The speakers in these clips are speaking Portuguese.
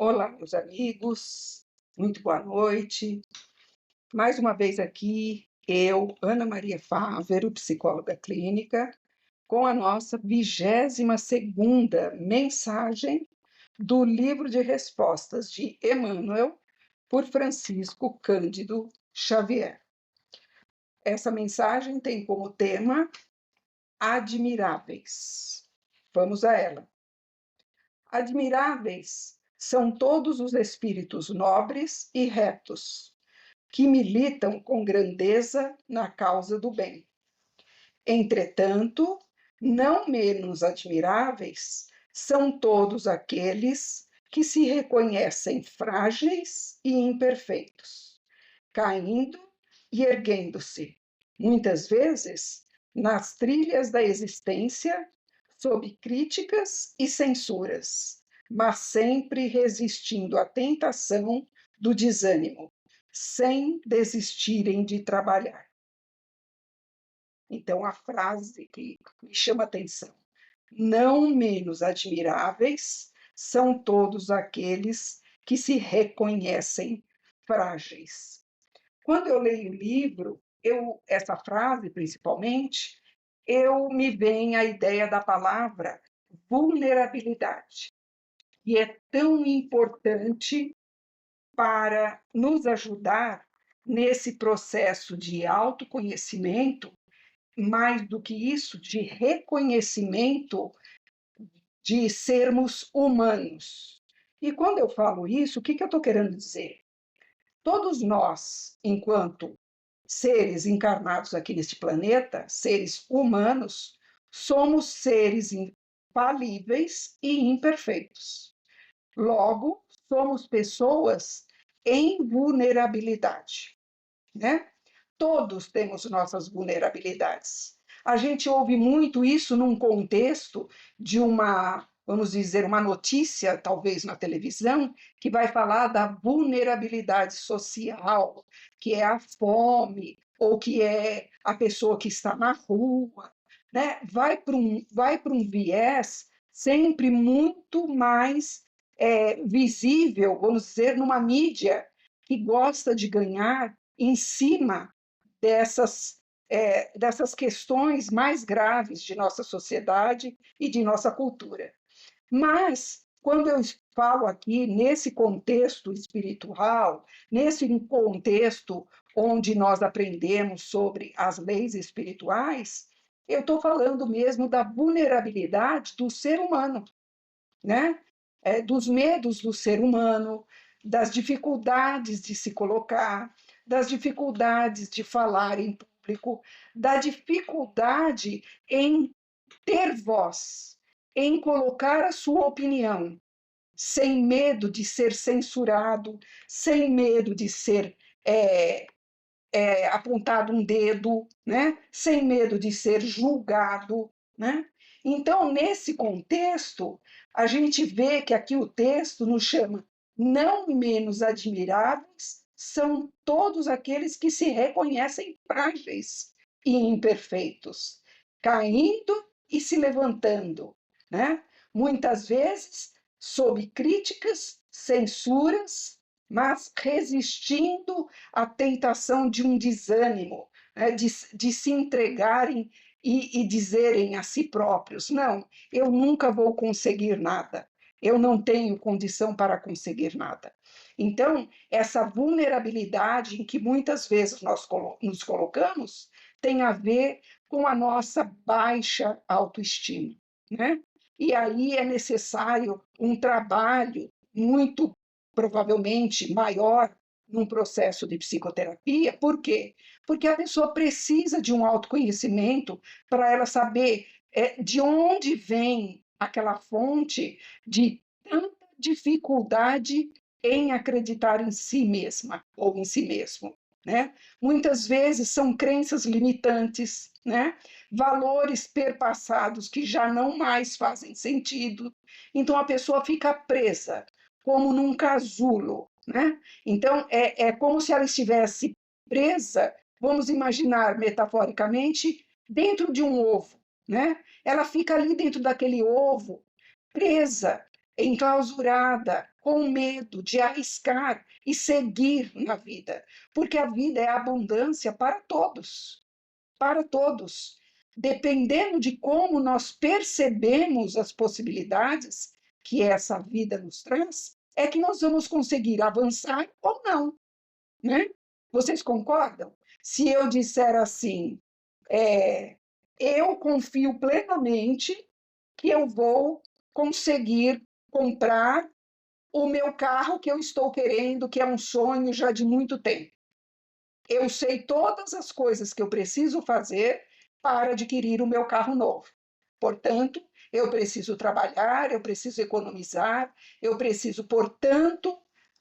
Olá, meus amigos, muito boa noite. Mais uma vez aqui, eu, Ana Maria Fávero, psicóloga clínica, com a nossa 22ª mensagem do livro de respostas de Emmanuel, por Francisco Cândido Xavier. Essa mensagem tem como tema Admiráveis. Vamos a ela. Admiráveis são todos os espíritos nobres e retos, que militam com grandeza na causa do bem. Entretanto, não menos admiráveis são todos aqueles que se reconhecem frágeis e imperfeitos, caindo e erguendo-se, muitas vezes, nas trilhas da existência, sob críticas e censuras, mas sempre resistindo à tentação do desânimo, sem desistirem de trabalhar. Então, a frase que me chama a atenção: não menos admiráveis são todos aqueles que se reconhecem frágeis. Quando eu leio o livro, essa frase principalmente, me vem a ideia da palavra vulnerabilidade, que é tão importante para nos ajudar nesse processo de autoconhecimento, mais do que isso, de reconhecimento de sermos humanos. E quando eu falo isso, o que eu estou querendo dizer? Todos nós, enquanto seres encarnados aqui neste planeta, seres humanos, somos seres falíveis e imperfeitos. Logo, somos pessoas em vulnerabilidade, né? Todos temos nossas vulnerabilidades. A gente ouve muito isso num contexto de vamos dizer, uma notícia, talvez na televisão, que vai falar da vulnerabilidade social, que é a fome, ou que é a pessoa que está na rua, né? Vai para um viés sempre muito mais visível, vamos dizer, numa mídia que gosta de ganhar em cima dessas questões mais graves de nossa sociedade e de nossa cultura. Mas, quando eu falo aqui nesse contexto espiritual, nesse contexto onde nós aprendemos sobre as leis espirituais, eu estou falando mesmo da vulnerabilidade do ser humano, né? Dos medos do ser humano, das dificuldades de se colocar, das dificuldades de falar em público, da dificuldade em ter voz, em colocar a sua opinião, sem medo de ser censurado, sem medo de ser apontado um dedo, né? Sem medo de ser julgado, né? Então, nesse contexto, a gente vê que aqui o texto nos chama não menos admiráveis são todos aqueles que se reconhecem frágeis e imperfeitos, caindo e se levantando, né? Muitas vezes sob críticas, censuras, mas resistindo à tentação de um desânimo, né? de se entregarem e dizerem a si próprios: não, eu nunca vou conseguir nada, eu não tenho condição para conseguir nada. Então, essa vulnerabilidade em que muitas vezes nós nos colocamos tem a ver com a nossa baixa autoestima, né? E aí é necessário um trabalho muito provavelmente maior num processo de psicoterapia. Por quê? Porque a pessoa precisa de um autoconhecimento para ela saber de onde vem aquela fonte de tanta dificuldade em acreditar em si mesma ou em si mesmo, né? Muitas vezes são crenças limitantes, né? Valores perpassados que já não mais fazem sentido. Então a pessoa fica presa como num casulo, né? Então é como se ela estivesse presa, vamos imaginar metaforicamente, dentro de um ovo, né? Ela fica ali dentro daquele ovo, presa, enclausurada, com medo de arriscar e seguir na vida, porque a vida é abundância para todos, para todos. Dependendo de como nós percebemos as possibilidades que essa vida nos traz, é que nós vamos conseguir avançar ou não, né? Vocês concordam? Se eu disser assim, eu confio plenamente que eu vou conseguir comprar o meu carro que eu estou querendo, que é um sonho já de muito tempo. Eu sei todas as coisas que eu preciso fazer para adquirir o meu carro novo. Portanto, eu preciso trabalhar, eu preciso economizar, eu preciso, portanto,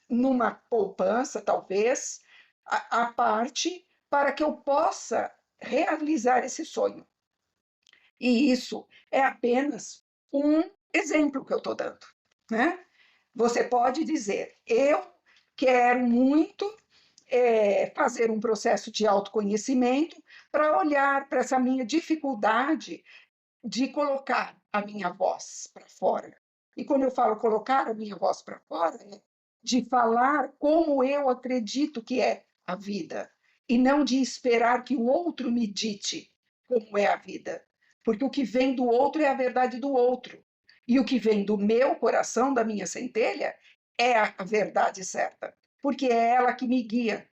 numa poupança, talvez, a parte para que eu possa realizar esse sonho. E isso é apenas um exemplo que eu estou dando, né? Você pode dizer, eu quero muito fazer um processo de autoconhecimento para olhar para essa minha dificuldade de colocar a minha voz para fora. E quando eu falo colocar a minha voz para fora, é de falar como eu acredito que é a vida, e não de esperar que o outro me dite como é a vida. Porque o que vem do outro é a verdade do outro. E o que vem do meu coração, da minha centelha, é a verdade certa. Porque é ela que me guia.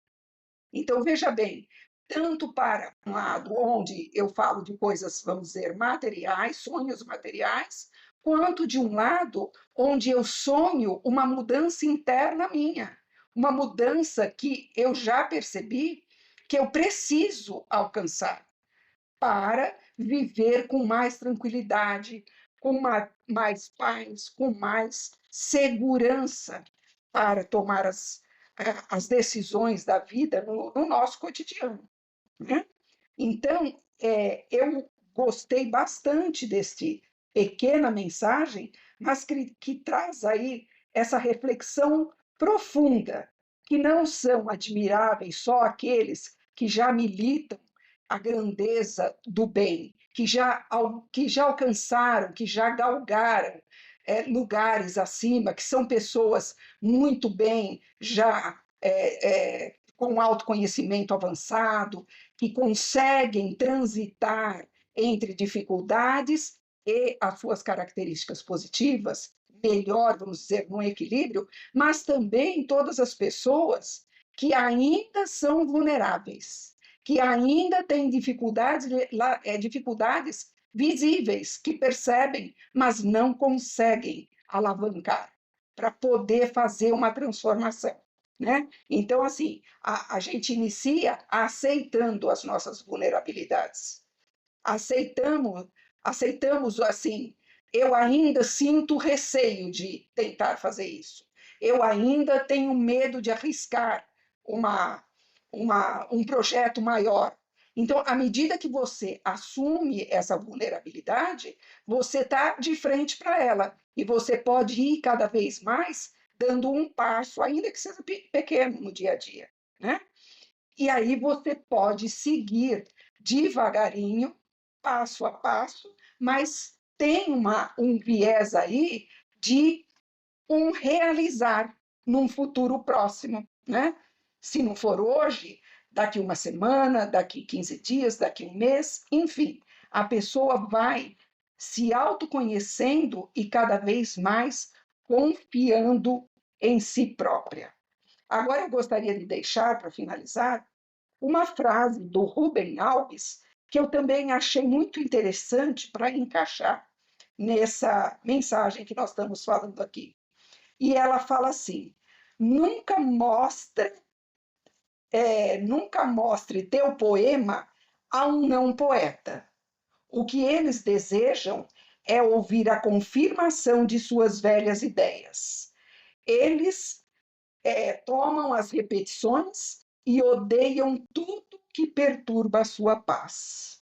Então, veja bem, tanto para um lado onde eu falo de coisas, vamos dizer, materiais, sonhos materiais, quanto de um lado onde eu sonho uma mudança interna minha, uma mudança que eu já percebi que eu preciso alcançar para viver com mais tranquilidade, com mais paz, com mais segurança para tomar as decisões da vida no nosso cotidiano, né? Então, eu gostei bastante deste pequena mensagem, mas que traz aí essa reflexão profunda, que não são admiráveis só aqueles que já militam a grandeza do bem, que já alcançaram, que já galgaram lugares acima, que são pessoas muito bem já com autoconhecimento avançado, que conseguem transitar entre dificuldades e as suas características positivas, melhor, vamos dizer, num equilíbrio, mas também todas as pessoas que ainda são vulneráveis, que ainda têm dificuldades visíveis, que percebem, mas não conseguem alavancar para poder fazer uma transformação, né? Então, assim, a gente inicia aceitando as nossas vulnerabilidades. Aceitamos assim, eu ainda sinto receio de tentar fazer isso. Eu ainda tenho medo de arriscar um projeto maior. Então, à medida que você assume essa vulnerabilidade, você está de frente para ela. E você pode ir cada vez mais dando um passo, ainda que seja pequeno no dia a dia, né? E aí você pode seguir devagarinho, passo a passo, mas tem um viés aí de um realizar num futuro próximo, né? Se não for hoje, daqui uma semana, daqui 15 dias, daqui um mês, enfim, a pessoa vai se autoconhecendo e cada vez mais confiando em si própria. Agora eu gostaria de deixar, para finalizar, uma frase do Rubem Alves, que eu também achei muito interessante para encaixar nessa mensagem que nós estamos falando aqui. E ela fala assim: nunca nunca mostre teu poema a um não poeta. O que eles desejam é ouvir a confirmação de suas velhas ideias. Eles tomam as repetições e odeiam tudo que perturba a sua paz.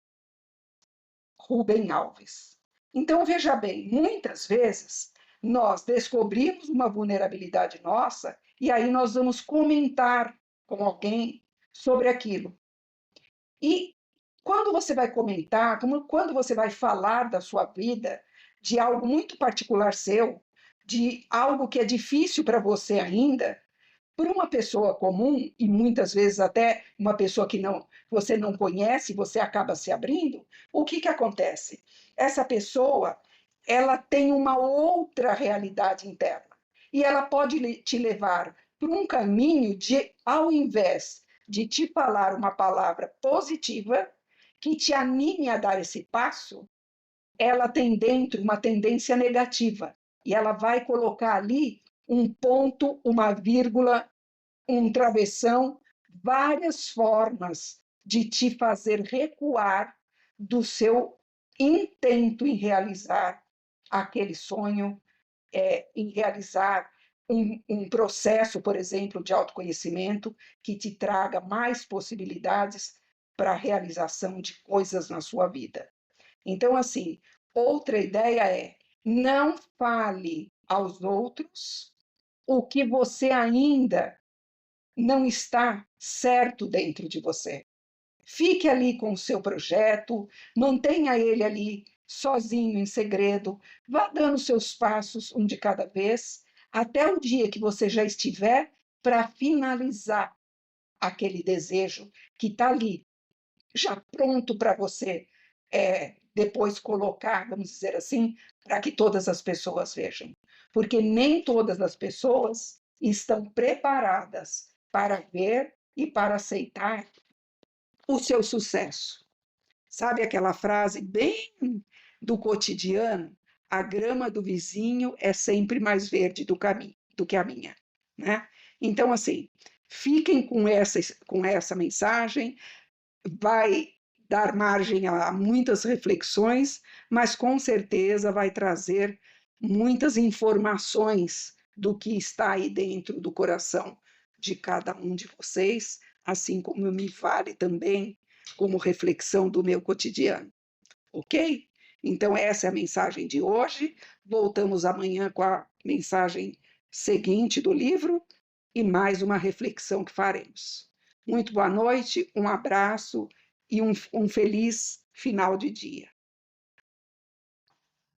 Rubem Alves. Então, veja bem, muitas vezes nós descobrimos uma vulnerabilidade nossa e aí nós vamos comentar com alguém sobre aquilo. E quando você vai comentar, quando você vai falar da sua vida, de algo muito particular seu, de algo que é difícil para você ainda, para uma pessoa comum, e muitas vezes até uma pessoa que você não conhece, você acaba se abrindo, o que acontece? Essa pessoa, ela tem uma outra realidade interna, e ela pode te levar para um caminho de, ao invés de te falar uma palavra positiva, que te anime a dar esse passo, ela tem dentro uma tendência negativa, e ela vai colocar ali um ponto, uma vírgula, um travessão, várias formas de te fazer recuar do seu intento em realizar aquele sonho, em realizar um processo, por exemplo, de autoconhecimento que te traga mais possibilidades para a realização de coisas na sua vida. Então, assim, outra ideia é: não fale aos outros o que você ainda não está certo dentro de você. Fique ali com o seu projeto, mantenha ele ali sozinho, em segredo, vá dando seus passos um de cada vez, até o dia que você já estiver para finalizar aquele desejo que está ali, já pronto para você depois colocar, vamos dizer assim, para que todas as pessoas vejam. Porque nem todas as pessoas estão preparadas para ver e para aceitar o seu sucesso. Sabe aquela frase bem do cotidiano? A grama do vizinho é sempre mais verde do que a minha, né? Então, assim, fiquem com essa mensagem, vai dar margem a muitas reflexões, mas com certeza vai trazer muitas informações do que está aí dentro do coração de cada um de vocês, assim como me vale também como reflexão do meu cotidiano. Ok? Então, essa é a mensagem de hoje. Voltamos amanhã com a mensagem seguinte do livro e mais uma reflexão que faremos. Muito boa noite, um abraço e um feliz final de dia.